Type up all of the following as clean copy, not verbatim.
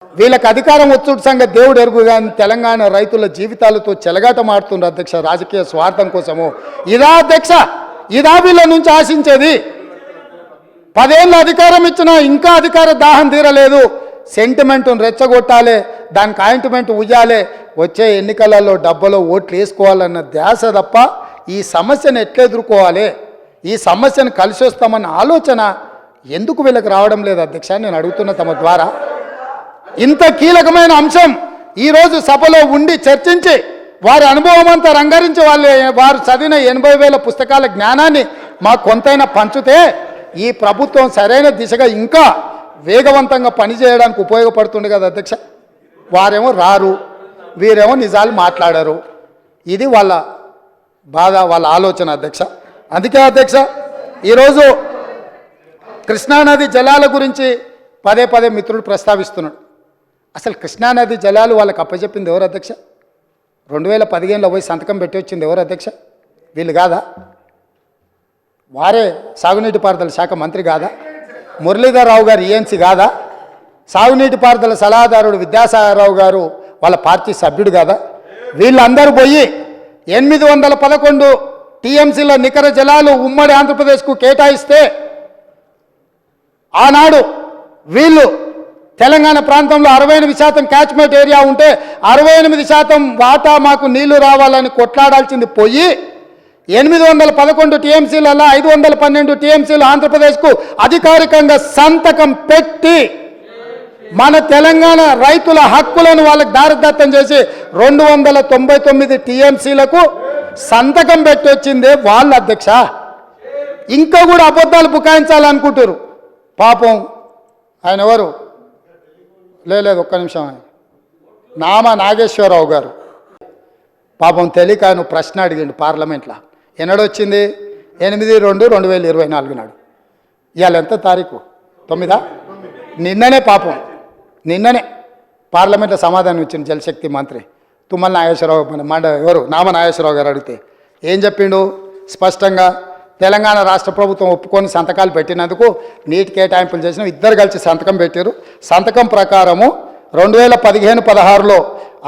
వీళ్ళకి అధికారం వచ్చుడు సంగతి దేవుడు ఎరుగు కానీ తెలంగాణ రైతుల జీవితాలతో చెలగాటమాడుతున్నారు అధ్యక్ష, రాజకీయ స్వార్థం కోసము. ఇదా అధ్యక్ష, ఇదా వీళ్ళ నుంచి ఆశించేది? 10 ఏళ్ళ అధికారం ఇచ్చినా ఇంకా అధికార దాహం తీరలేదు. సెంటిమెంట్ను రెచ్చగొట్టాలి, దానికి ఆయింట్మెంట్ ఉయ్యాలి, వచ్చే ఎన్నికలలో డబ్బలో ఓట్లు వేసుకోవాలన్న ధ్యాస తప్ప ఈ సమస్యను ఎట్లా ఎదుర్కోవాలి, ఈ సమస్యను కలిసి వస్తామన్న ఆలోచన ఎందుకు వీళ్ళకి రావడం లేదు అధ్యక్ష? నేను అడుగుతున్న తమ ద్వారా. ఇంత కీలకమైన అంశం ఈరోజు సభలో ఉండి చర్చించి వారి అనుభవం అంతా రంగరించి వారు చదివిన 80,000 పుస్తకాల జ్ఞానాన్ని మాకు కొంతైనా పంచితే ఈ ప్రభుత్వం సరైన దిశగా ఇంకా వేగవంతంగా పనిచేయడానికి ఉపయోగపడుతుంది కదా అధ్యక్ష. వారేమో రారు, వీరేమో నిజాలు మాట్లాడారు. ఇది వాళ్ళ బాధ, వాళ్ళ ఆలోచన అధ్యక్ష. అందుకే అధ్యక్ష ఈరోజు కృష్ణానది జలాల గురించి పదే మిత్రుడు ప్రస్తావిస్తున్నాడు. అసలు కృష్ణానది జలాలు వాళ్ళకి అప్పచెప్పింది ఎవరు అధ్యక్ష? 2015లో పోయి సంతకం పెట్టి వచ్చింది ఎవరు అధ్యక్ష? వీళ్ళు కాదా? వారే సాగునీటి పారుదల శాఖ మంత్రి కాదా? మురళీధర్ రావు గారు ఈఎన్సీ కాదా? సాగునీటి పారుదల సలహాదారుడు విద్యాసాగరరావు గారు వాళ్ళ పార్టీ సభ్యుడు కాదా? వీళ్ళందరూ పోయి 811 టీఎంసీల నికర జలాలు ఉమ్మడి ఆంధ్రప్రదేశ్కు కేటాయిస్తే ఆనాడు వీళ్ళు తెలంగాణ ప్రాంతంలో 68% క్యాచ్మెంట్ ఏరియా ఉంటే 68% వాటా మాకు నీళ్లు రావాలని కొట్లాడాల్సింది పోయి 811 టీఎంసీలలో 512 టీఎంసీలు ఆంధ్రప్రదేశ్కు అధికారికంగా సంతకం పెట్టి మన తెలంగాణ రైతుల హక్కులను వాళ్ళకి దారిదత్తం చేసి 299 టీఎంసీలకు సంతకం పెట్టి వచ్చిందే వాళ్ళ అధ్యక్ష. ఇంకా కూడా అబద్ధాలు బుకాయించాలనుకుంటారు. పాపం ఆయన ఎవరు లేదు, ఒక్క నిమిషం, నామా నాగేశ్వరరావు గారు పాపం తెలియక ఆయన ప్రశ్న అడిగిండు పార్లమెంట్లో. ఎన్నడొచ్చింది? 8/2/2024 నాడు. ఇవాళ ఎంత తారీఖు? 9. నిన్ననే పాపం నిన్ననే పార్లమెంట్లో సమాధానం ఇచ్చింది జలశక్తి మంత్రి తుమ్మల నాగేశ్వరరావు. ఎవరు నామా నాగేశ్వరరావు గారు అడిగితే ఏం చెప్పిండు? స్పష్టంగా తెలంగాణ రాష్ట్ర ప్రభుత్వం ఒప్పుకొని సంతకాలు పెట్టినందుకు నీటి కేటాయింపులు చేసిన ఇద్దరు కలిసి సంతకం పెట్టారు. సంతకం ప్రకారము 2015-16లో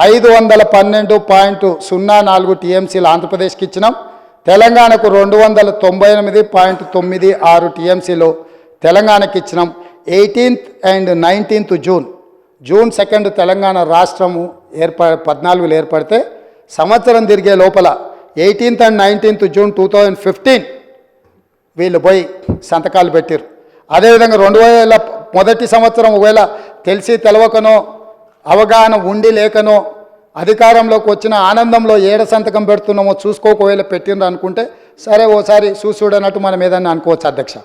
512.04 టీఎంసీలు ఆంధ్రప్రదేశ్కి ఇచ్చినాం. తెలంగాణకు 299.96 టీఎంసీలు తెలంగాణకి ఇచ్చినాం. 18th and 19th June 2 Telangana రాష్ట్రము 14లో ఏర్పడితే సంవత్సరం తిరిగే లోపల 18th and 19th జూన్ 2015 వీళ్ళు పోయి సంతకాలు పెట్టారు. అదేవిధంగా 2000 మొదటి సంవత్సరం ఒకవేళ తెలిసి తెలవకనో అవగాహన ఉండి లేకనో అధికారంలోకి వచ్చిన ఆనందంలో ఏడ సంతకం పెడుతున్నామో చూసుకోక ఒకవేళ పెట్టిండ్రు అనుకుంటే సరే ఓసారి చూడనట్టు మనం ఏదన్నా అనుకోవచ్చు అధ్యక్ష.